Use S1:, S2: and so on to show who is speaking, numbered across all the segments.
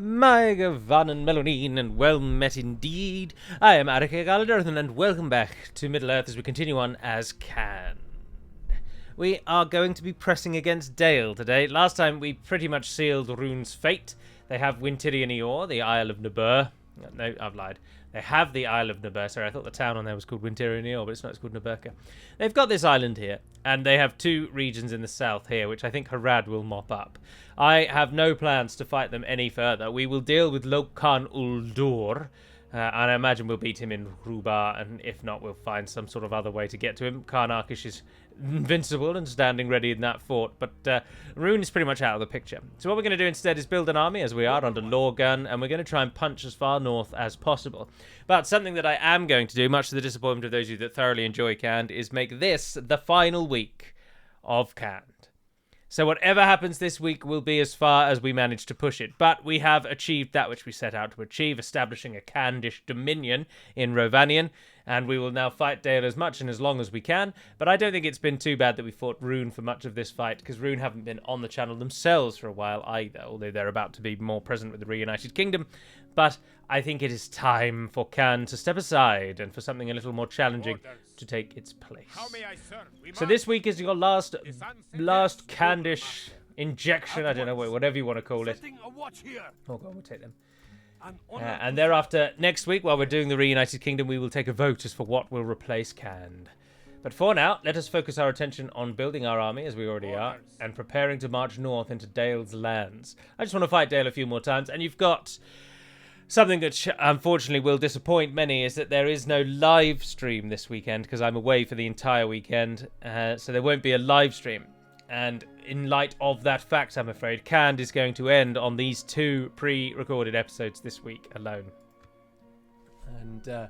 S1: My Gavan and Melanine, and well met indeed. I am Adrian and welcome back to Middle Earth as we continue on as Can. We are going to be pressing against Dale today. Last time we pretty much sealed Rune's fate. They have Wintirian Eor, the Isle of Nabur. No, I've lied. They have the Isle of Nabur. Sorry, I thought the town on there was called Wintirian Eor, but it's not. It's called Naburka. They've got this island here, and they have two regions in the south here, which I think Harad will mop up. I have no plans to fight them any further. We will deal with Lokhan Uldur, and I imagine we'll beat him in Ruba, and if not, we'll find some sort of other way to get to him. Khan Arkish is invincible and standing ready in that fort, but Rune is pretty much out of the picture. So what we're going to do instead is build an army, as we are, under Lorgun, and we're going to try and punch as far north as possible. But something that I am going to do, much to the disappointment of those of you that thoroughly enjoy Canned, is make this the final week of Canned. So whatever happens this week will be as far as we manage to push it. But we have achieved that which we set out to achieve, establishing a Candish dominion in Rovanion. And we will now fight Dale as much and as long as we can. But I don't think it's been too bad that we fought Rune for much of this fight, because Rune haven't been on the channel themselves for a while either, although they're about to be more present with the Reunited Kingdom. But I think it is time for Can to step aside and for something a little more challenging to take its place. So this week is your last Candish injection, I don't know, whatever you want to call it. Oh god, we'll take them. And thereafter, next week, while we're doing the Reunited Kingdom, we will take a vote as for what will replace Canned. But for now, let us focus our attention on building our army, as we already are, and preparing to march north into Dale's lands. I just want to fight Dale a few more times, and you've got something that unfortunately will disappoint many, is that there is no live stream this weekend, because I'm away for the entire weekend, so there won't be a live stream. And in light of that fact, I'm afraid, Canned is going to end on these two pre-recorded episodes this week alone. And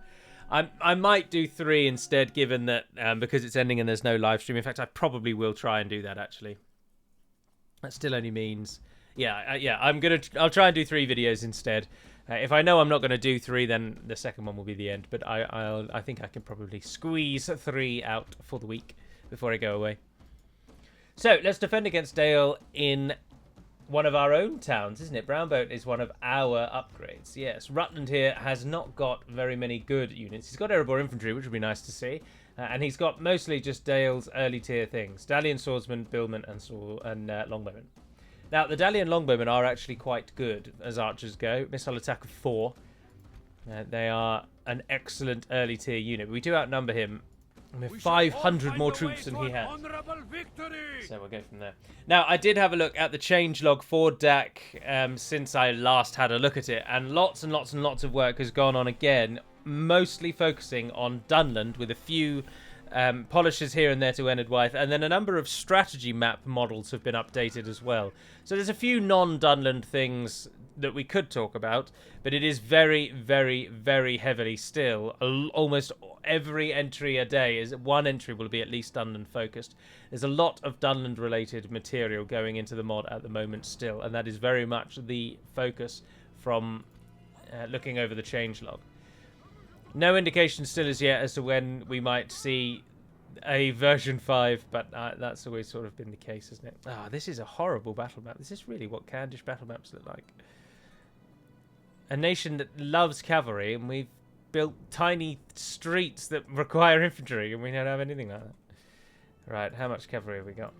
S1: I might do 3 instead, given that because it's ending and there's no live stream. In fact, I probably will try and do that, actually. That still only means... I'll try and do 3 videos instead. If I know I'm not going to do 3, then the second one will be the end. But I think I can probably squeeze 3 out for the week before I go away. So, let's defend against Dale in one of our own towns, isn't it? Brownboat is one of our upgrades. Yes, Rutland here has not got very many good units. He's got Erebor Infantry, which would be nice to see. And he's got mostly just Dale's early tier things. Dalian Swordsman, Billman, and Longbowmen. Now, the Dalian Longbowmen are actually quite good as archers go. Missile attack of 4. They are an excellent early tier unit. We do outnumber him. We have 500 more troops than he has. So we'll go from there. Now, I did have a look at the changelog for Dac since I last had a look at it. And lots and lots and lots of work has gone on again. Mostly focusing on Dunland with a few polishes here and there to Enid-Wythe. And then a number of strategy map models have been updated as well. So there's a few non-Dunland things that we could talk about, but it is very, very, very heavily still. Almost every entry a day is one entry will be at least Dunland focused. There's a lot of Dunland related material going into the mod at the moment still, and that is very much the focus from looking over the changelog. No indication still as yet as to when we might see a version 5, but that's always sort of been the case, isn't it? This is a horrible battle map. This is really what Candish battle maps look like. A nation that loves cavalry, and we've built tiny streets that require infantry, and we don't have anything like that. Right, how much cavalry have we got?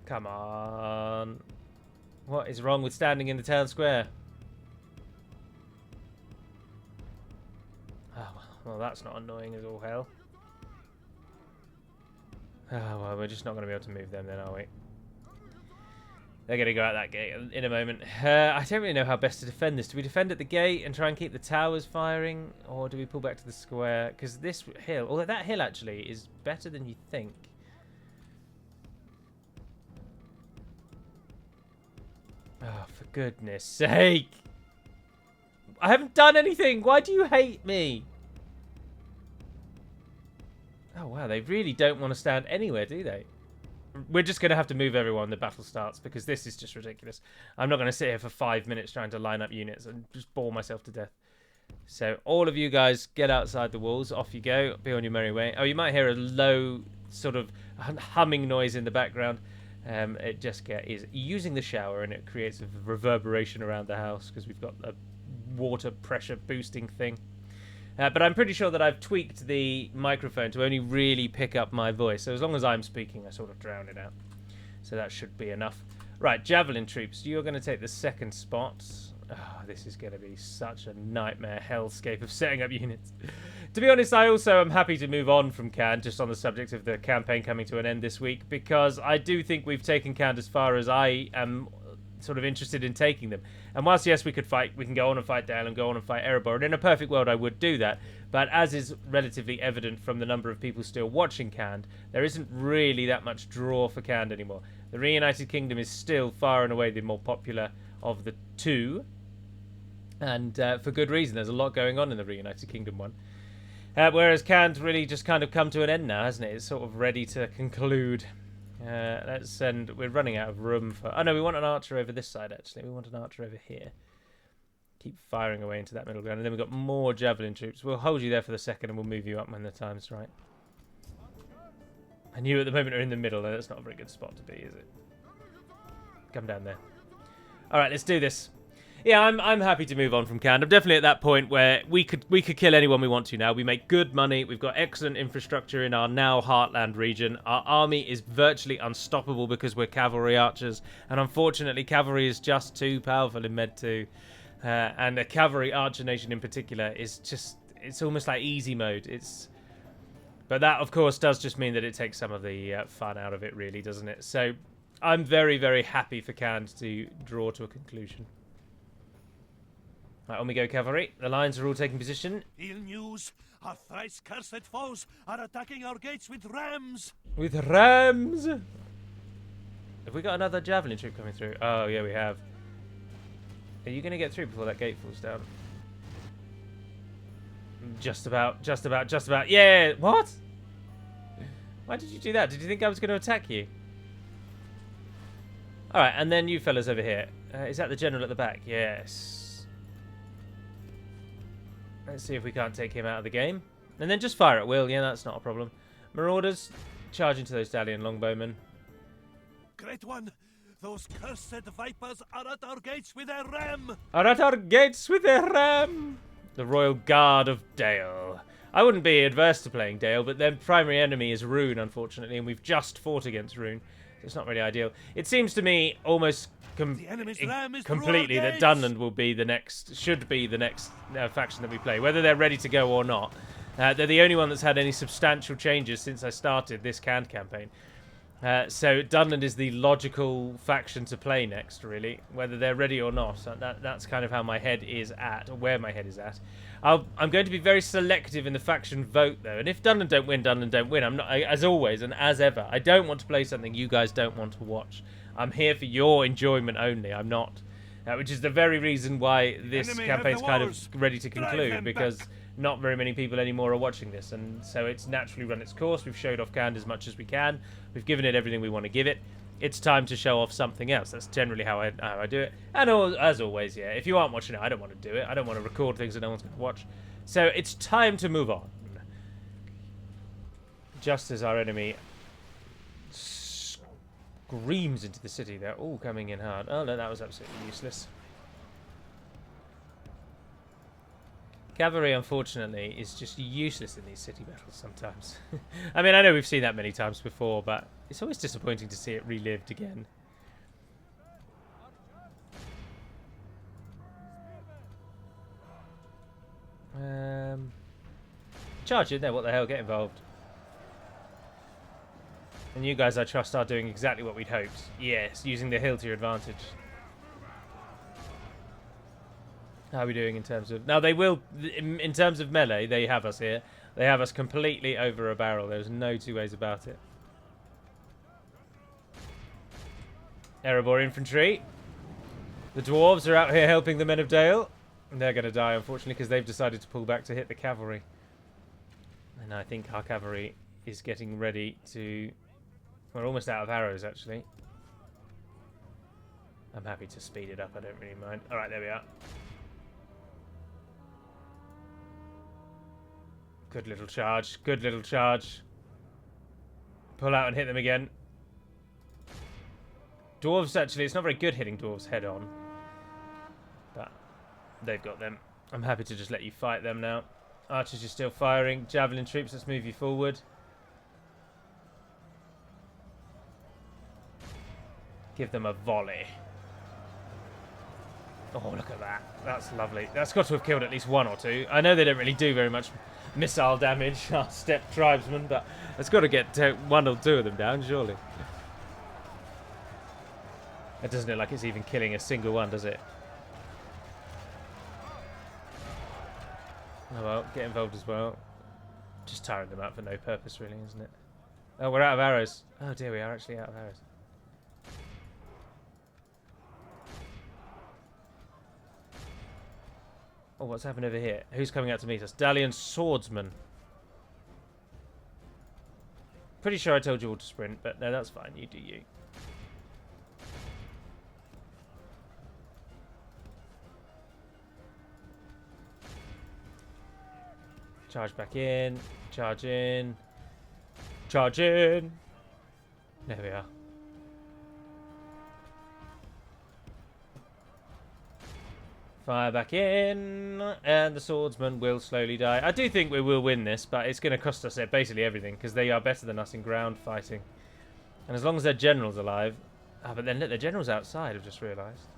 S1: Come on. What is wrong with standing in the town square? Oh, well, that's not annoying as all hell. Oh, well, we're just not going to be able to move them then, are we? They're going to go out that gate in a moment. I don't really know how best to defend this. Do we defend at the gate and try and keep the towers firing? Or do we pull back to the square? Because this hill, although that hill actually is better than you think. Oh, for goodness sake. I haven't done anything. Why do you hate me? Oh, wow. They really don't want to stand anywhere, do they? We're just going to have to move everyone when the battle starts, because this is just ridiculous. I'm not going to sit here for 5 minutes trying to line up units and just bore myself to death. So all of you guys, get outside the walls. Off you go. Be on your merry way. Oh, you might hear a low sort of humming noise in the background. It just is using the shower, and it creates a reverberation around the house because we've got a water pressure boosting thing. But I'm pretty sure that I've tweaked the microphone to only really pick up my voice. So as long as I'm speaking, I sort of drown it out. So that should be enough. Right, javelin troops. You're going to take the second spot. Oh, this is going to be such a nightmare hellscape of setting up units. To be honest, I also am happy to move on from Cannes, just on the subject of the campaign coming to an end this week, because I do think we've taken Cannes as far as I am sort of interested in taking them. And whilst, yes, we can go on and fight Dale and go on and fight Erebor, and in a perfect world I would do that, but as is relatively evident from the number of people still watching Cannes, there isn't really that much draw for Cannes anymore. The Reunited Kingdom is still far and away the more popular of the two, and for good reason. There's a lot going on in the Reunited Kingdom one. Whereas Cannes really just kind of come to an end now, hasn't it? It's sort of ready to conclude. Let's send... We're running out of room for... Oh, no, we want an archer over this side, actually. We want an archer over here. Keep firing away into that middle ground. And then we've got more javelin troops. We'll hold you there for the second, and we'll move you up when the time's right. And you at the moment are in the middle. That's not a very good spot to be, is it? Come down there. All right, let's do this. Yeah, I'm happy to move on from Cannes. I'm definitely at that point where we could kill anyone we want to now. We make good money. We've got excellent infrastructure in our now Heartland region. Our army is virtually unstoppable because we're cavalry archers. And unfortunately, cavalry is just too powerful in Med 2. And a cavalry archer nation in particular is just... It's almost like easy mode. But that, of course, does just mean that it takes some of the fun out of it, really, doesn't it? So I'm very, very happy for Cannes to draw to a conclusion. Right, on we go, cavalry. The lines are all taking position.
S2: Ill news. Our thrice cursed foes are attacking our gates with rams.
S1: With rams? Have we got another javelin troop coming through? Oh, yeah, we have. Are you going to get through before that gate falls down? Just about, just about, just about. Yeah, what? Why did you do that? Did you think I was going to attack you? Alright, and then you fellas over here. Is that the general at the back? Yes. Let's see if we can't take him out of the game. And then just fire at will. Yeah, that's not a problem. Marauders, charge into those Dalian longbowmen.
S2: Great one. Those cursed vipers are at our gates with their ram.
S1: Are at our gates with their ram. The Royal Guard of Dale. I wouldn't be adverse to playing Dale, but their primary enemy is Rune, unfortunately, and we've just fought against Rune. So it's not really ideal. It seems to me almost completely that Dunland will be the next, should be the next faction that we play, whether they're ready to go or not. They're the only one that's had any substantial changes since I started this canned campaign. So Dunland is the logical faction to play next, really, whether they're ready or not. So that's kind of how my head is at, or where my head is at. I'm going to be very selective in the faction vote, though. And if Dunland don't win, Dunland don't win. I'm not, as always and as ever, I don't want to play something you guys don't want to watch. I'm here for your enjoyment only. I'm not. Which is the very reason why this campaign's kind of ready to conclude, because not very many people anymore are watching this, and so it's naturally run its course. We've showed off Cannes as much as we can. We've given it everything we want to give it. It's time to show off something else. That's generally how I do it. And as always, yeah, if you aren't watching it, I don't want to do it. I don't want to record things that no one's going to watch. So it's time to move on. Just as our enemy screams into the city, they're all coming in hard. Oh no, that was absolutely useless. Cavalry, unfortunately, is just useless in these city battles sometimes. I mean, I know we've seen that many times before, but it's always disappointing to see it relived again. Charge in there, what the hell, get involved. And you guys, I trust, are doing exactly what we'd hoped. Yes, using the hill to your advantage. How are we doing in terms of... Now, they will... In terms of melee, they have us here. They have us completely over a barrel. There's no two ways about it. Erebor infantry. The dwarves are out here helping the men of Dale. And they're going to die, unfortunately, because they've decided to pull back to hit the cavalry. And I think our cavalry is getting ready to... We're almost out of arrows, actually. I'm happy to speed it up. I don't really mind. All right, there we are. Good little charge. Good little charge. Pull out and hit them again. Dwarves, actually, it's not very good hitting dwarves head on. But they've got them. I'm happy to just let you fight them now. Archers, you're still firing. Javelin troops, let's move you forward. Give them a volley. Oh, look at that. That's lovely. That's got to have killed at least one or two. I know they don't really do very much missile damage, our steppe tribesmen, but it's got to get one or two of them down, surely. It doesn't look like it's even killing a single one, does it? Oh well, get involved as well. Just tiring them out for no purpose, really, isn't it? Oh, we're out of arrows. Oh dear, we are actually out of arrows. Oh, what's happened over here? Who's coming out to meet us? Dalian swordsman. Pretty sure I told you all to sprint, but no, that's fine. You do you. Charge back in. Charge in. Charge in. There we are. Fire back in, and the swordsman will slowly die. I do think we will win this, but it's going to cost us basically everything, because they are better than us in ground fighting. And as long as their general's alive... Ah, but then look, their general's outside, I've just realised.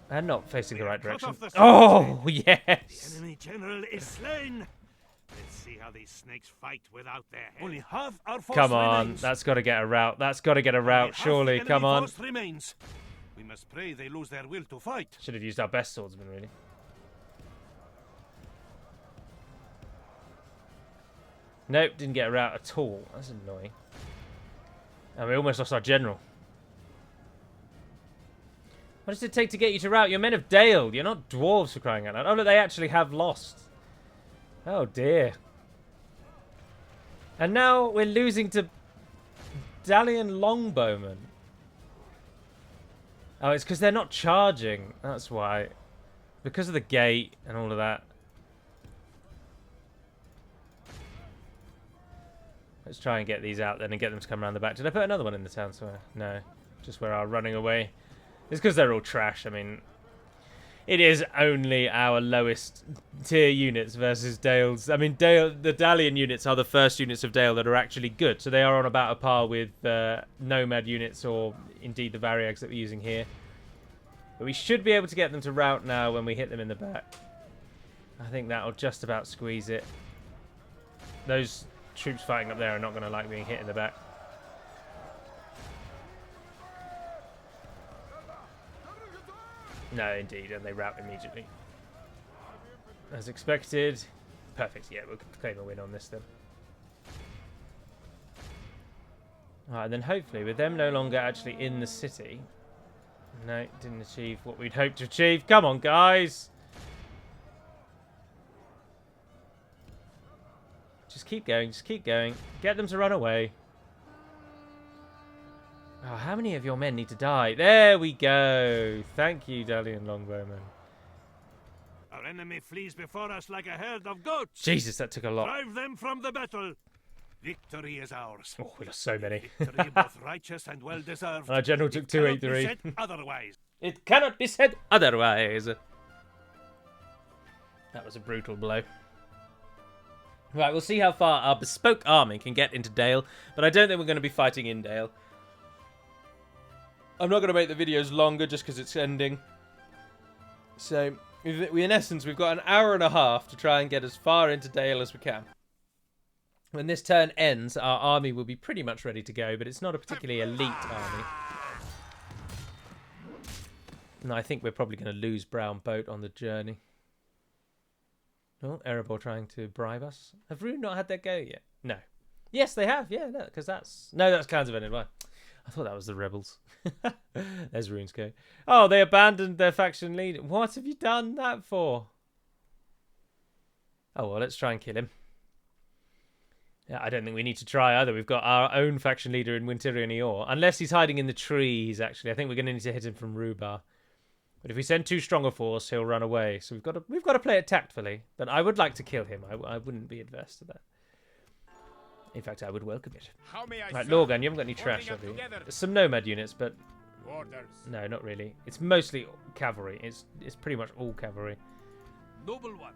S1: And not facing the right direction. Oh, yes!
S2: The enemy general is slain. Let's see how these snakes fight without their head. Only half our force
S1: Come on,
S2: remains.
S1: that's got to get a rout. That's got to get a rout, surely. Come on.
S2: Force remains. We must pray they lose their will to fight.
S1: Should have used our best swordsman, really. Nope, didn't get a rout at all. That's annoying. And we almost lost our general. What does it take to get you to rout? You're men of Dale. You're not dwarves, for crying out loud. Oh, look, they actually have lost. Oh, dear. And now we're losing to Dalian longbowmen. Oh, it's because they're not charging. That's why. Because of the gate and all of that. Let's try and get these out then and get them to come around the back. Did I put another one in the town somewhere? No. Just where our running away. It's because they're all trash. I mean, it is only our lowest tier units versus Dale's. I mean, the Dalian units are the first units of Dale that are actually good. So they are on about a par with Nomad units, or indeed the Variags that we're using here. But we should be able to get them to rout now when we hit them in the back. I think that'll just about squeeze it. Those troops fighting up there are not going to like being hit in the back. No, indeed, and they rout immediately. As expected. Perfect, yeah, we'll claim a win on this then. Alright, and then hopefully, with them no longer actually in the city... No, didn't achieve what we'd hoped to achieve. Come on, guys! Just keep going, just keep going. Get them to run away. Oh, how many of your men need to die? There we go. Thank you, Dalian longbowmen.
S2: Our enemy flees before us like a herd of goats.
S1: Jesus, that took a lot.
S2: Drive them from the battle. Victory is ours.
S1: Oh, we lost so many.
S2: Victory both righteous and well deserved.
S1: Our general took 283.
S2: Otherwise.
S1: It cannot be said otherwise. That was a brutal blow. Right, we'll see how far our bespoke army can get into Dale, but I don't think we're going to be fighting in Dale. I'm not going to make the videos longer just because it's ending. So, in essence, we've got an hour and a half to try and get as far into Dale as we can. When this turn ends, our army will be pretty much ready to go, but it's not a particularly elite army. No, I think we're probably going to lose Brown Boat on the journey. Oh, Erebor trying to bribe us. Have Rune not had their go yet? No. Yes, they have. Yeah, no, because that's... No, that's Clans of Enid. I thought that was the rebels. There's Rune's go. Oh, they abandoned their faction leader. What have you done that for? Oh, well, let's try and kill him. Yeah, I don't think we need to try either. We've got our own faction leader in Wintirian Eor. Unless he's hiding in the trees, actually. I think we're going to need to hit him from Rhubar. But if we send too strong a force, he'll run away. So we've got to play it tactfully. But I would like to kill him. I wouldn't be adverse to that. In fact, I would welcome it.
S3: How may I
S1: Right,
S3: serve?
S1: Lorgan, you haven't got any
S3: Holding
S1: trash,
S3: up
S1: have you?
S3: together.
S1: Some nomad units, but
S3: Orders.
S1: no, not really. It's mostly cavalry. It's pretty much all cavalry.
S2: Noble one.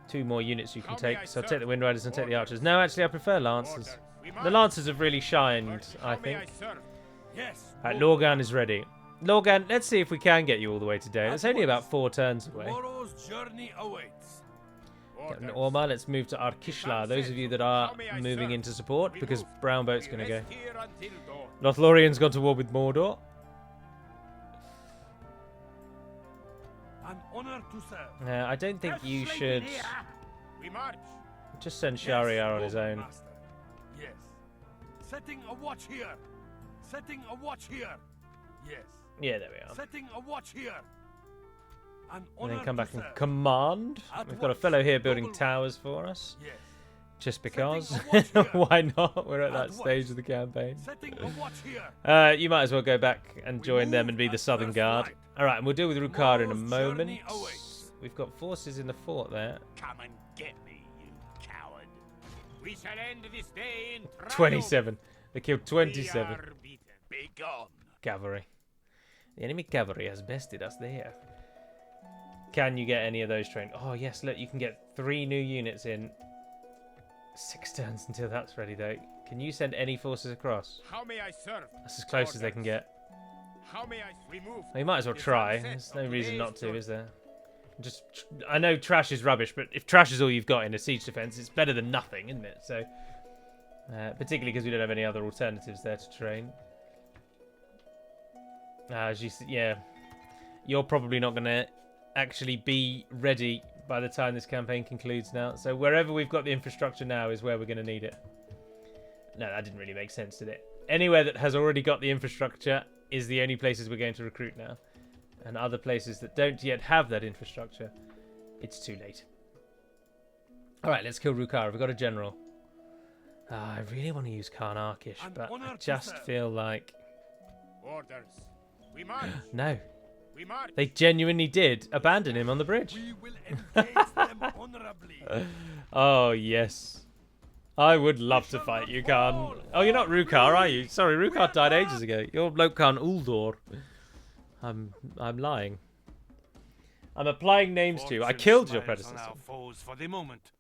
S1: 2 more units you can
S3: How may
S1: take,
S3: I
S1: so I'll take
S3: serve?
S1: the Wind Riders and take the
S3: Orders.
S1: Archers. No, actually, I prefer Lancers.
S3: Orders. We
S1: The
S3: march.
S1: Lancers have really shined,
S3: Orders.
S1: I
S3: How may
S1: think.
S3: serve?
S2: Yes.
S1: Right,
S2: noble
S1: Lorgan is ready. Lorgan, let's see if we can get you all the way today. It's only about 4 turns
S2: one.
S1: away.
S2: Tomorrow's journey awaits.
S1: Captain
S3: Orders.
S1: Orma, let's move to Arkishla. Those of you that are
S3: How may I
S1: moving
S3: serve?
S1: into support,
S3: We
S1: because
S3: move.
S1: Brown Boat's
S3: We
S1: going to go.
S3: rest here until dawn.
S1: Lothlorien's gone to war with Mordor.
S2: An honor to serve.
S1: I don't think you should
S3: We march.
S1: just send Shahryar on his
S2: noble
S1: own.
S2: master. Yes. Setting a watch here. Setting a watch here. Yes.
S1: Yeah, there we are.
S2: Setting a watch here. An
S1: And
S2: honor
S1: then come
S2: to
S1: back and
S2: serve.
S1: command.
S2: At
S1: We've got a
S2: once.
S1: fellow here building
S2: Noble
S1: towers for us.
S2: Yes.
S1: Just because.
S2: Setting a watch here.
S1: Why not? We're at
S2: At
S1: that
S2: once.
S1: stage of the campaign.
S2: Setting a watch here.
S1: You might as well go back and
S2: We
S1: join them
S2: move
S1: and be the
S2: at
S1: Southern
S2: first
S1: Guard.
S2: light.
S1: Alright, and we'll deal with Rukar in a
S2: Tomorrow's
S1: moment.
S2: journey awaits.
S1: We've got forces in the fort there.
S3: Come and get me, you coward. We shall end this day in triumph.
S1: 27. They killed
S3: We
S1: 27
S3: are beaten. Be gone.
S1: cavalry. The enemy cavalry has bested us there. Can you get any of those trained? Oh, yes, look, you can get 3 new units in 6 turns until that's ready, though. Can you send any forces across?
S3: How may I serve?
S1: That's as close as they can get.
S3: How may I remove?
S1: Well, you might as well
S3: It's
S1: try.
S3: sunset
S1: There's
S3: of
S1: no reason
S3: today's
S1: not to,
S3: story.
S1: is there? Just, I know trash is rubbish, but if trash is all you've got in a siege defense, it's better than nothing, isn't it? So, particularly because we don't have any other alternatives there to train. As you see, yeah, you're probably not going to actually be ready by the time this campaign concludes now. So wherever we've got the infrastructure now is where we're going to need it. No, that didn't really make sense, did it? Anywhere that has already got the infrastructure is the only places we're going to recruit now. And other places that don't yet have that infrastructure, it's too late. Alright, let's kill Rukar. We've got a general. I really want to use Khan Arkish,
S2: An
S1: but I
S2: honor to
S1: just
S2: serve.
S1: feel like...
S3: Orders. We march.
S1: No,
S3: We march.
S1: they genuinely did abandon him on the bridge.
S2: We will engage them honorably.
S1: Oh, yes. I would love to fight you, Khan. Oh, you're not Rukar, are you? Sorry, Rukar died ages ago. You're bloke Khan Uldor. I'm lying. I'm applying names to you. I
S2: Fortune
S1: killed your
S2: smiles on
S1: predecessor.
S2: our foes for the moment.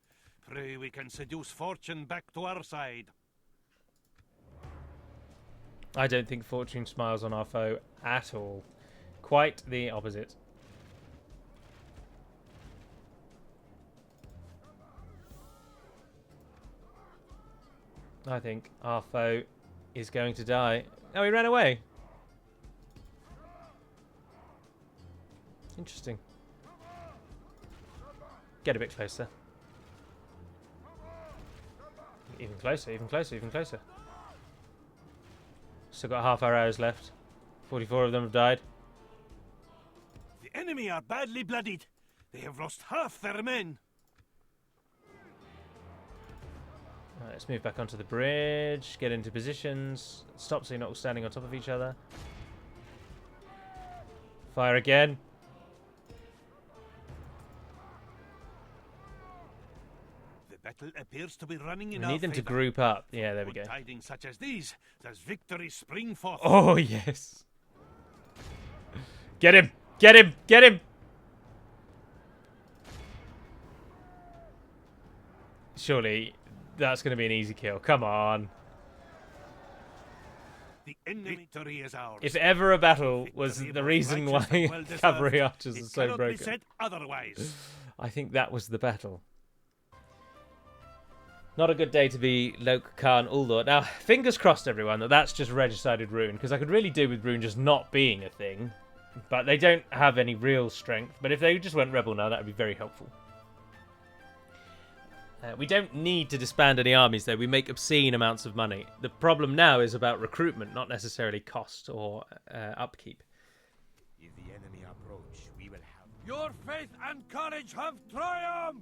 S2: Pray we can seduce fortune back to our side.
S1: I don't think fortune smiles on our foe at all. Quite the opposite. I think our foe is going to die. Oh, he ran away. Interesting. Get a bit closer. Even closer, even closer, even closer. Still got half our hours left. 44 of them have died.
S2: The enemy are badly bloodied. They have lost half their men.
S1: Right, let's move back onto the bridge. Get into positions. Stop so you're not all standing on top of each other. Fire again.
S2: The battle appears to be running in
S1: We
S2: our
S1: need them to
S2: favor.
S1: group up. Yeah, there we
S2: Good
S1: go.
S2: tidings such as these, does victory spring forth.
S1: Oh, yes. Get him! Get him! Get him! Surely that's going to be an easy kill. Come on.
S2: The enemy victory is ours.
S1: If ever a battle was
S2: Victory
S1: the
S2: was
S1: reason
S2: righteous and
S1: why
S2: well-deserved.
S1: cavalry archers are
S2: It
S1: so
S2: cannot be
S1: broken,
S2: said otherwise.
S1: I think that was the battle. Not a good day to be Lok Khan Uldor. Now, fingers crossed, everyone, that that's just regicided Rune, because I could really do with Rune just not being a thing. But they don't have any real strength. But if they just went Rebel now, that would be very helpful. We don't need to disband any armies, though. We make obscene amounts of money. The problem now is about recruitment, not necessarily cost or upkeep.
S3: If the enemy approach, we will have.
S2: Your faith and courage have triumphed.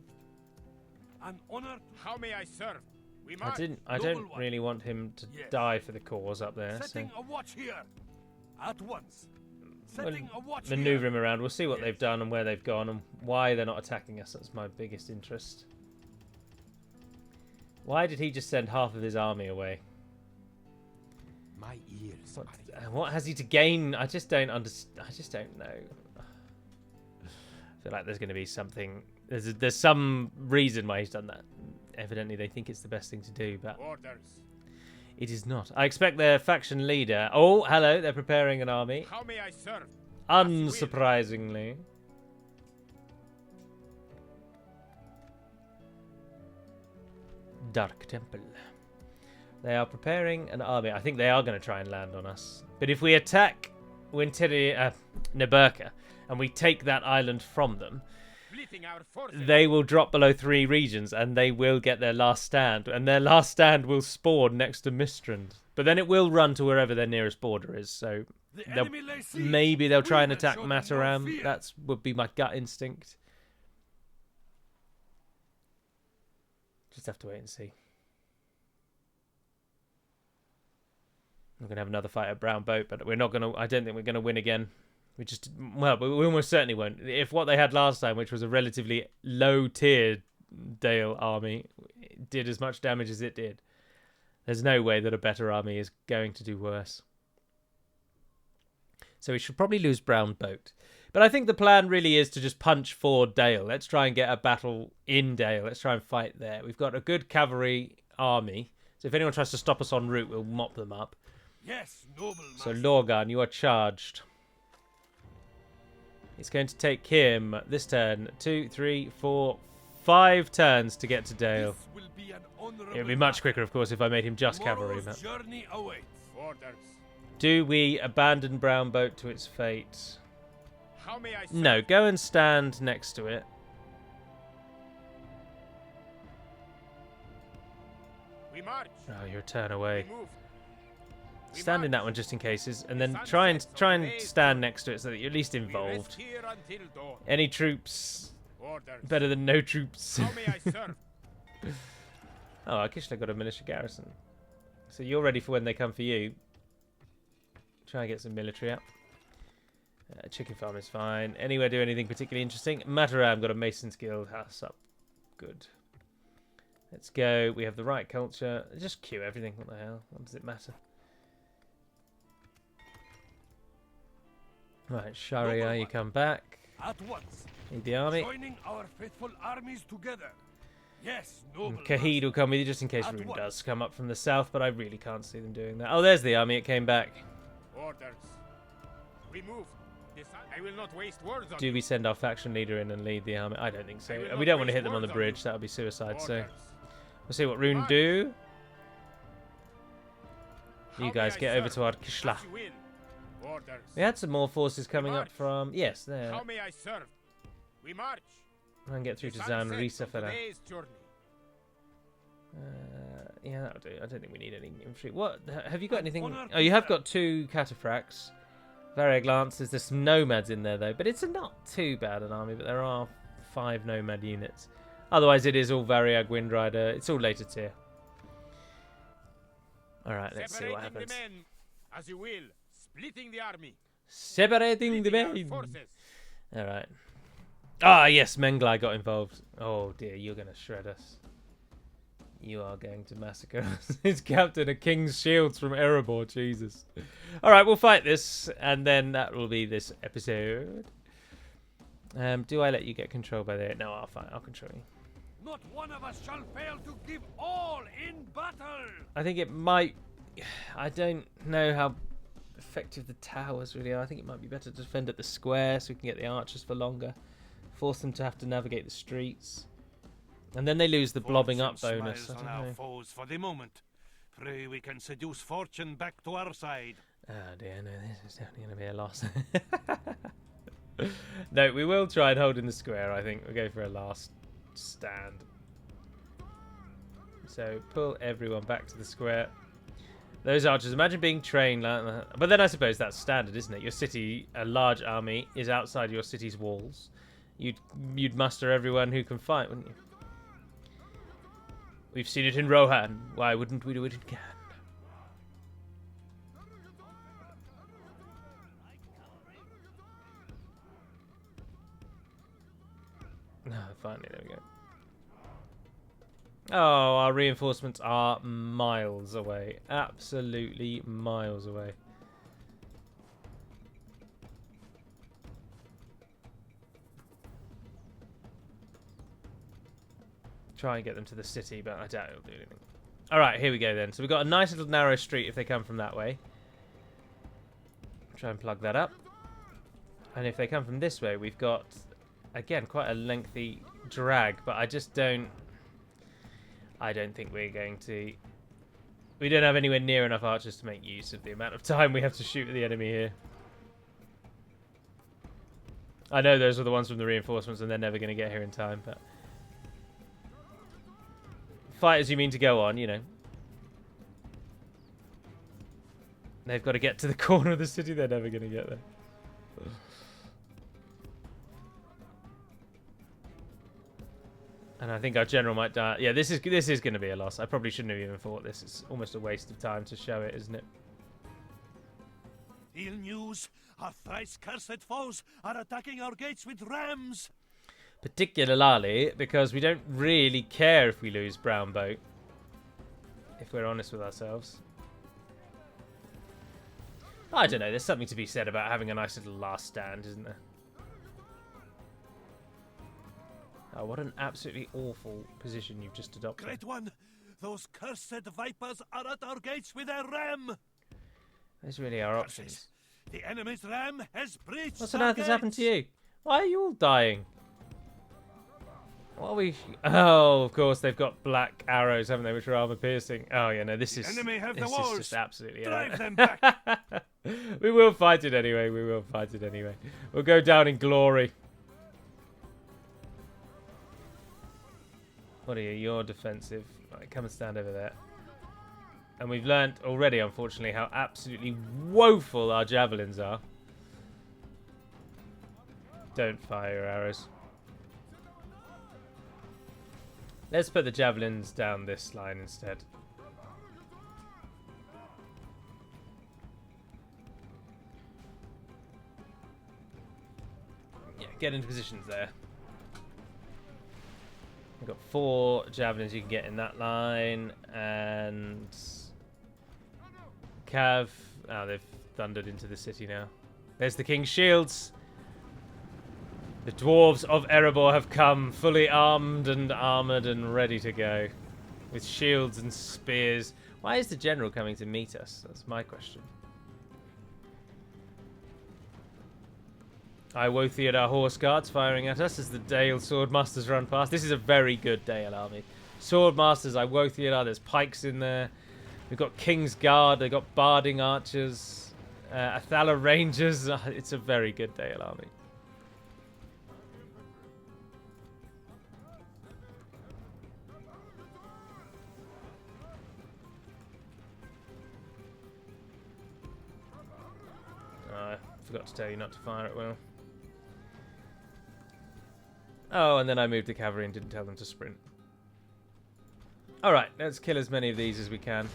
S2: An honor.
S3: How may I serve? We
S1: I
S3: march.
S1: don't
S2: Noble one.
S1: really want him to
S2: Yes.
S1: die for the cause up there. So
S2: Setting a watch here. At once.
S1: we'll
S2: Setting a watch
S1: maneuver
S2: here.
S1: him around. We'll see what
S2: Yes.
S1: they've done and where they've gone and why they're not attacking us. That's my biggest interest. Why did he just send half of his army away?
S3: My ears.
S1: What has he to gain? I just don't understand. I just don't know. I feel like there's going to be something. There's some reason why he's done that. Evidently, they think it's the best thing to do, but
S3: Orders.
S1: it is not. I expect their faction leader. Oh, hello! They're preparing an army.
S3: How may I serve?
S1: Unsurprisingly. Dark Temple. They are preparing an army. I think they are going to try and land on us. But if we attack Neburka and we take that island from them, they will drop below 3 regions and they will get their last stand. And their last stand will spawn next to Mistrand. But then it will run to wherever their nearest border is. So maybe they'll try and attack Mataram. That would be my gut instinct. Just have to wait and see. We're going to have another fight at Brown Boat, but we're not going to... I don't think we're going to win again. We just... Well, we almost certainly won't. If what they had last time, which was a relatively low-tier Dale army, did as much damage as it did, there's no way that a better army is going to do worse. So we should probably lose Brown Boat. But I think the plan really is to just punch for Dale. Let's try and get a battle in Dale. Let's try and fight there. We've got a good cavalry army. So if anyone tries to stop us en route, we'll mop them up.
S2: Yes, noble
S1: So Lorgan, you are charged. It's going to take him this turn 2, 3, 4, 5 turns to get to Dale. It would be much quicker, of course, if I made him just cavalry.
S2: Journey awaits.
S3: Orders.
S1: Do we abandon Brown Boat to its fate?
S3: How may I serve?
S1: No, go and stand next to it.
S3: We march.
S1: Oh, you're a turn away.
S3: We move. We
S1: Stand in
S3: march.
S1: that one just in cases, and then try and stand next to it so that you're at least
S3: We rest
S1: involved.
S3: here until dawn.
S1: Any troops
S3: Orders.
S1: better than no troops.
S3: How may I serve?
S1: Oh, Akishla got a militia garrison. So you're ready for when they come for you. Try and get some military up. Chicken farm is fine. Anywhere do anything particularly interesting? Mataram got a Mason's Guild house up. Good. Let's go. We have the right culture. Just queue everything. What the hell? What does it matter? Right, Sharia, you come back.
S2: At once.
S1: Need the army.
S2: Joining our faithful armies together. Yes, noble.
S1: Kahid will come with you just in case
S2: At
S1: Rune
S2: once.
S1: does come up from the south, but I really can't see them doing that. Oh, there's the army. It came back.
S3: Orders. We move. I will not waste words on
S1: Do
S3: you.
S1: we send our faction leader in and lead the army? I don't think so.
S3: I will
S1: And we
S3: not
S1: don't want to
S3: waste
S1: hit them on the
S3: words on
S1: bridge.
S3: you.
S1: That would be suicide. So
S3: Orders.
S1: we'll see what Rune
S3: March.
S1: do.
S3: How
S1: You
S3: may
S1: guys
S3: I
S1: get over
S3: serve?
S1: to our Kishla.
S3: As you will. Orders.
S1: We had some more forces coming up
S3: march.
S1: from... Yes, there.
S3: How may I serve? We march.
S1: I can get through to
S3: The sun
S1: Zanrisa
S3: sets on
S1: for that.
S3: today's journey.
S1: Yeah, that'll do. I don't think we need any infantry. What? Have you got
S2: An
S1: anything?
S2: honor
S1: Oh, you have
S2: to
S1: got 2 cataphracts. Varia Glances. There's some nomads in there, though. But it's not too bad an army, but there are 5 nomad units. Otherwise, it is all Variag Windrider. It's all later tier. Alright, let's see what
S3: Separating
S1: happens.
S3: the men, as you will. Splitting the army.
S1: Separating the
S3: Splitting our
S1: men.
S3: forces.
S1: Alright. Ah, yes, Menglai got involved. Oh, dear, you're going to shred us. You are going to massacre us. His captain of King's Shields from Erebor, Jesus. Alright, we'll fight this, and then that will be this episode. Do I let you get control by there? No, I'll fight. I'll control you.
S2: Not one of us shall fail to give all in battle.
S1: I think it might... I don't know how effective the towers really are. I think it might be better to defend at the square so we can get the archers for longer. Force them to have to navigate the streets. And then they lose the blobbing up
S2: Fortune
S1: bonus. I
S2: smiles
S1: don't
S2: on our
S1: know.
S2: foes for the moment. Pray we can seduce fortune back to our side.
S1: Oh dear, no, this is definitely going to be a loss. No, we will try and hold in the square, I think. We'll go for a last stand. So, pull everyone back to the square. Those archers, imagine being trained like that. But then I suppose that's standard, isn't it? Your city, a large army, is outside your city's walls. You'd muster everyone who can fight, wouldn't you? We've seen it in Rohan. Why wouldn't we do it in Cannes? No, finally, there we go. Oh, our reinforcements are miles away. Absolutely miles away. Try and get them to the city, but I doubt it'll do anything. Alright, here we go then. So we've got a nice little narrow street if they come from that way. Try and plug that up. And if they come from this way, we've got, again, quite a lengthy drag, but I just don't... I don't think we're going to... We don't have anywhere near enough archers to make use of the amount of time we have to shoot at the enemy here. I know those are the ones from the reinforcements and they're never going to get here in time, but... Fight as you mean to go on, you know. They've got to get to the corner of the city, they're never going to get there. And I think our general might die. Yeah, this is going to be a loss. I probably shouldn't have even fought this. It's almost a waste of time to show it, isn't it?
S2: Ill news. Our thrice cursed foes are attacking our gates with rams.
S1: Particularly because we don't really care if we lose Brown Boat. If we're honest with ourselves. I don't know. There's something to be said about having a nice little last stand, isn't there? Oh, what an absolutely awful position you've just adopted.
S2: Great one! Those cursed vipers are at our gates with their ram!
S1: Those really are options.
S2: The enemy's ram has breached.
S1: What on earth has happened to you? Why are you all dying? What are we... Oh, of course, they've got black arrows, haven't they, which are armor-piercing. Oh, yeah, no, this is just absolutely...
S2: Drive them back!
S1: We will fight it anyway, we will fight it anyway. We'll go down in glory. What are you? You're defensive. Right, come and stand over there. And we've learnt already, unfortunately, how absolutely woeful our javelins are. Don't fire your arrows. Let's put the javelins down this line instead. Yeah, get into positions there. We've got 4 javelins you can get in that line, and Cav. Oh, they've thundered into the city now. There's the King's shields. The dwarves of Erebor have come, fully armed and armoured and ready to go, with shields and spears. Why is the general coming to meet us? That's my question. I Wothead our horse guards firing at us as the Dale swordmasters run past. This is a very good Dale army. Swordmasters, I Wothead, there's pikes in there. We've got King's Guard, they've got barding archers, Athala rangers. It's a very good Dale army. I forgot to tell you not to fire at will. Oh, and then I moved the cavalry and didn't tell them to sprint. Alright, let's kill as many of these as we can.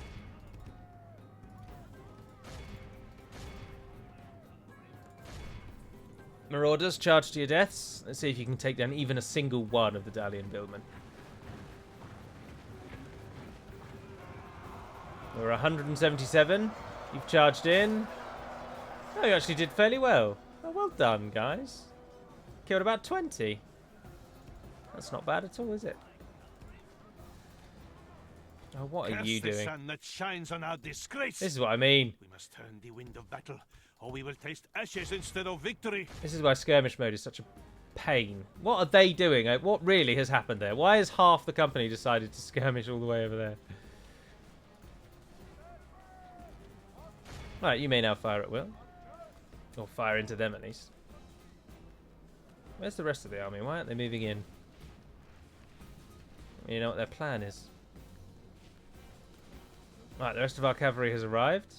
S1: Marauders, charge to your deaths. Let's see if you can take down even a single one of the Dalian billmen. We're 177. You've charged in. Oh, you actually did fairly well. Oh, well done, guys. Killed about 20. That's not bad at all, is it? Oh, what are you doing?
S2: The sun that shines on our disgrace.
S1: This is what I mean.
S2: We must turn the wind of battle, or we will taste ashes instead of victory.
S1: This is why skirmish mode is such a pain. What are they doing? What really has happened there? Why has half the company decided to skirmish all the way over there? Right, you may now fire at will. Or fire into them, at least. Where's the rest of the army? Why aren't they moving in? You know what their plan is. Right, the rest of our cavalry has arrived.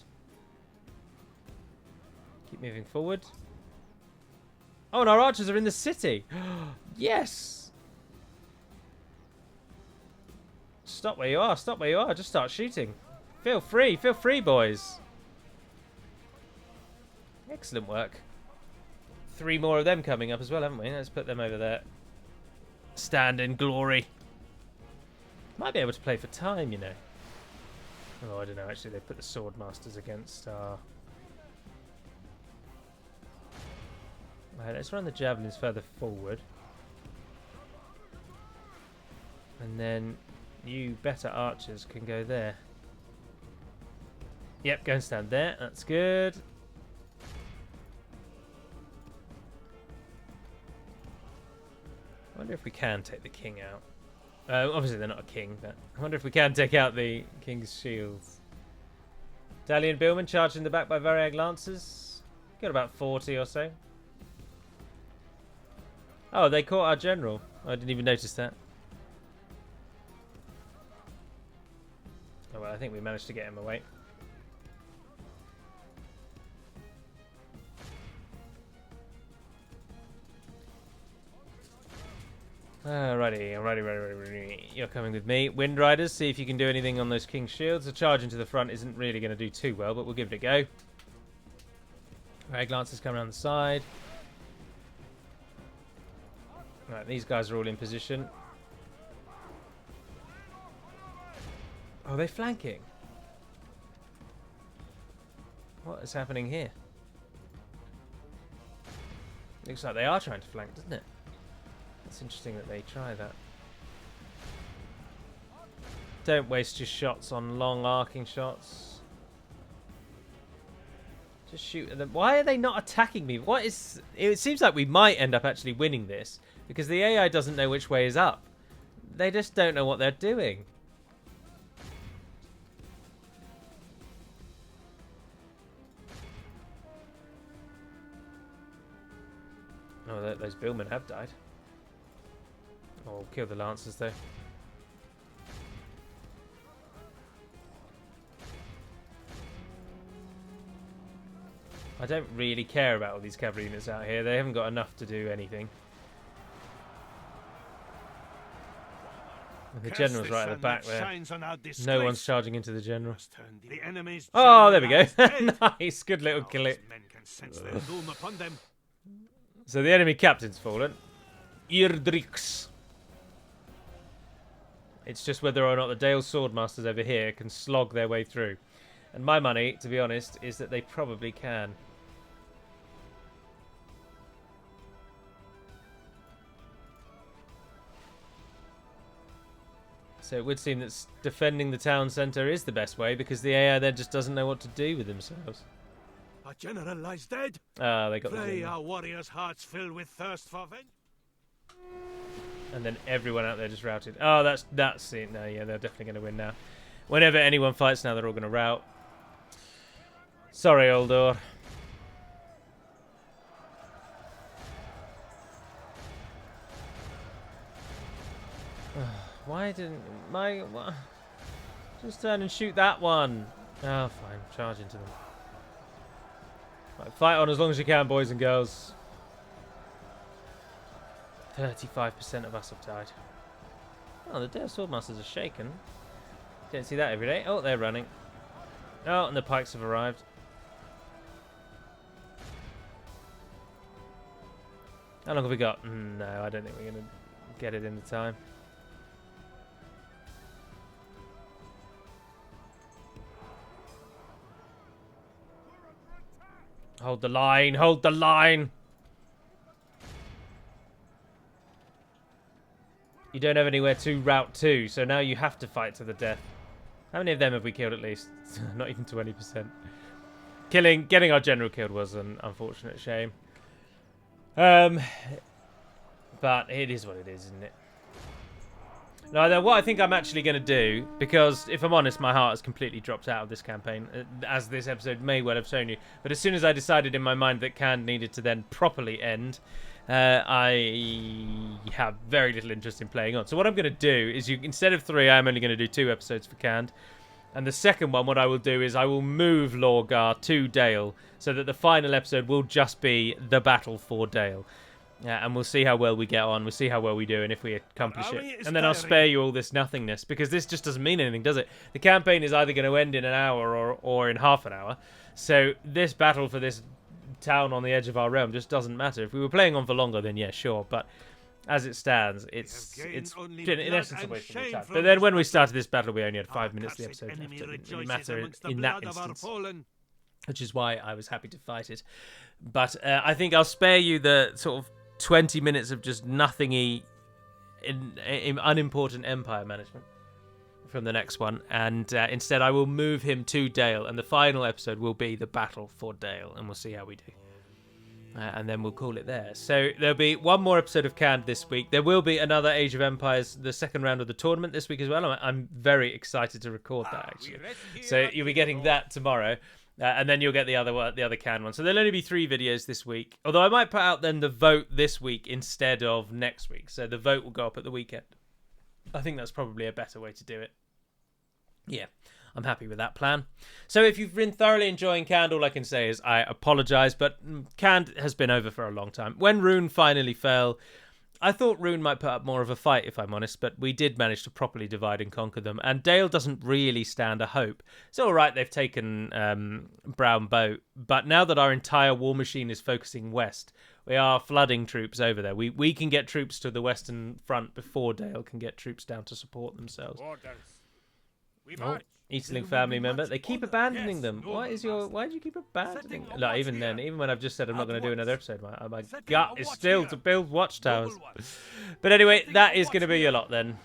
S1: Keep moving forward. Oh, and our archers are in the city. Yes! Stop where you are. Stop where you are. Just start shooting. Feel free. Feel free, boys. Excellent work. 3 more of them coming up as well, haven't we? Let's put them over there. Stand in glory. Might be able to play for time, you know. Oh, I don't know. Actually, they put the sword masters against our... Right, let's run the javelins further forward. And then you better archers can go there. Yep, go and stand there. That's good. I wonder if we can take the king out. Obviously they're not a king, but I wonder if we can take out the king's shields. Dalian Billman charged in the back by Variag Lancers. Got about 40 or so. Oh, they caught our general. I didn't even notice that. Oh well, I think we managed to get him away. Alrighty. You're coming with me. Wind Riders, see if you can do anything on those King's Shields. A charge into the front isn't really going to do too well, but we'll give it a go. Rag Lancers come around the side. Right, these guys are all in position. Oh, they're flanking. What is happening here? Looks like they are trying to flank, doesn't it? It's interesting that they try that. Don't waste your shots on long arcing shots. Just shoot at them. Why are they not attacking me? What is... It seems like we might end up actually winning this because the AI doesn't know which way is up. They just don't know what they're doing. Oh, those billmen have died. Oh, kill the lancers though. I don't really care about all these cavalry units out here. They haven't got enough to do anything. The general's right at the back there. No one's charging into the general. Oh, there we go. Nice, good little kill it. So the enemy captain's fallen. Irdrix. It's just whether or not the Dale Swordmasters over here can slog their way through. And my money, to be honest, is that they probably can. So it would seem that defending the town centre is the best way because the AI then just doesn't know what to do with themselves.
S2: Our general lies dead.
S1: Ah, they got
S2: Pray
S1: the
S2: our warriors' hearts filled with thirst for vengeance.
S1: And then everyone out there just routed. Oh, that's it. No, yeah, they're definitely going to win now. Whenever anyone fights now, they're all going to rout. Sorry, Oldor. Why didn't my... Just turn and shoot that one. Oh, fine. Charge into them. Right, fight on as long as you can, boys and girls. 35% of us have died. Oh, the Dale Swordmasters are shaken. Don't see that every day. Oh, they're running. Oh, and the pikes have arrived. How long have we got? No, I don't think we're going to get it in the time. Hold the line, hold the line! You don't have anywhere to route to, so now you have to fight to the death. How many of them have we killed at least? Not even 20%. Getting our general killed was an unfortunate shame. But it is what it is, isn't it? Now, then, what I think I'm actually going to do, because if I'm honest, my heart has completely dropped out of this campaign, as this episode may well have shown you. But as soon as I decided in my mind that Cannes needed to then properly end, I have very little interest in playing on. So what I'm going to do is, instead of 3, I'm only going to do 2 episodes for Cannes. And the second one, what I will do is I will move Lorgar to Dale, so that the final episode will just be the battle for Dale. And we'll see how well we get on. We'll see how well we do and if we accomplish it. And then I'll spare you all this nothingness, because this just doesn't mean anything, does it? The campaign is either going to end in an hour or in half an hour. So this battle for this town on the edge of our realm just doesn't matter. If we were playing on for longer, then yeah, sure. But as it stands, it's
S2: gained only
S1: in
S2: blood
S1: essence a
S2: and
S1: waste of
S2: shame
S1: time.
S2: from
S1: But then
S2: this
S1: when we
S2: battle.
S1: started this battle, we only had
S2: Our
S1: 5 minutes of the
S2: accursed
S1: episode left.
S2: enemy
S1: So it didn't really
S2: rejoices
S1: matter
S2: amongst the
S1: in that
S2: blood of our
S1: instance,
S2: fallen.
S1: which is why I was happy to fight it. But I think I'll spare you the sort of 20 minutes of just nothingy in unimportant empire management from the next one, and instead I will move him to Dale, and the final episode will be the battle for Dale, and we'll see how we do. And then we'll call it there. So there'll be one more episode of Canned this week. There will be another Age of Empires, the second round of the tournament this week as well. I'm very excited to record that, actually. So you'll be getting that tomorrow. And then you'll get the other Canned one. So there'll only be 3 videos this week. Although I might put out then the vote this week instead of next week. So the vote will go up at the weekend. I think that's probably a better way to do it. Yeah, I'm happy with that plan. So if you've been thoroughly enjoying Canned, all I can say is I apologise, but Canned has been over for a long time. When Rune finally fell, I thought Rune might put up more of a fight, if I'm honest, but we did manage to properly divide and conquer them, and Dale doesn't really stand a hope. It's all right they've taken Brown Boat, but now that our entire war machine is focusing west, we are flooding troops over there. We can get troops to the western front before Dale can get troops down to support themselves.
S3: Orders. We
S1: Oh,
S3: march.
S1: Eastling family member. They keep abandoning them. Why do you keep abandoning them? No, even then, even when I've just said I'm not going to do another episode, my gut is still to build watchtowers. But anyway, that is going to be a lot then.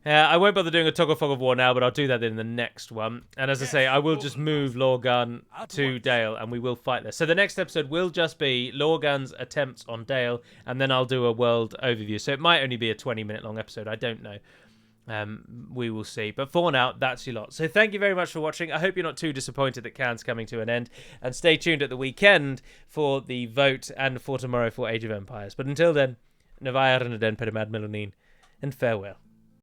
S1: I won't bother doing a Toggle Fog of War now, but I'll do that in the next one. And as I say, I will just move Lorgan to Dale, and we will fight there. So the next episode will just be Lorgan's attempts on Dale, and then I'll do a world overview. So it might only be a 20-minute long episode. I don't know. We will see. But for now, that's your lot. So thank you very much for watching. I hope you're not too disappointed that Cann's coming to an end. And stay tuned at the weekend for the vote and for tomorrow for Age of Empires. But until then, Navair and Aden Pedamad Melonin, and farewell.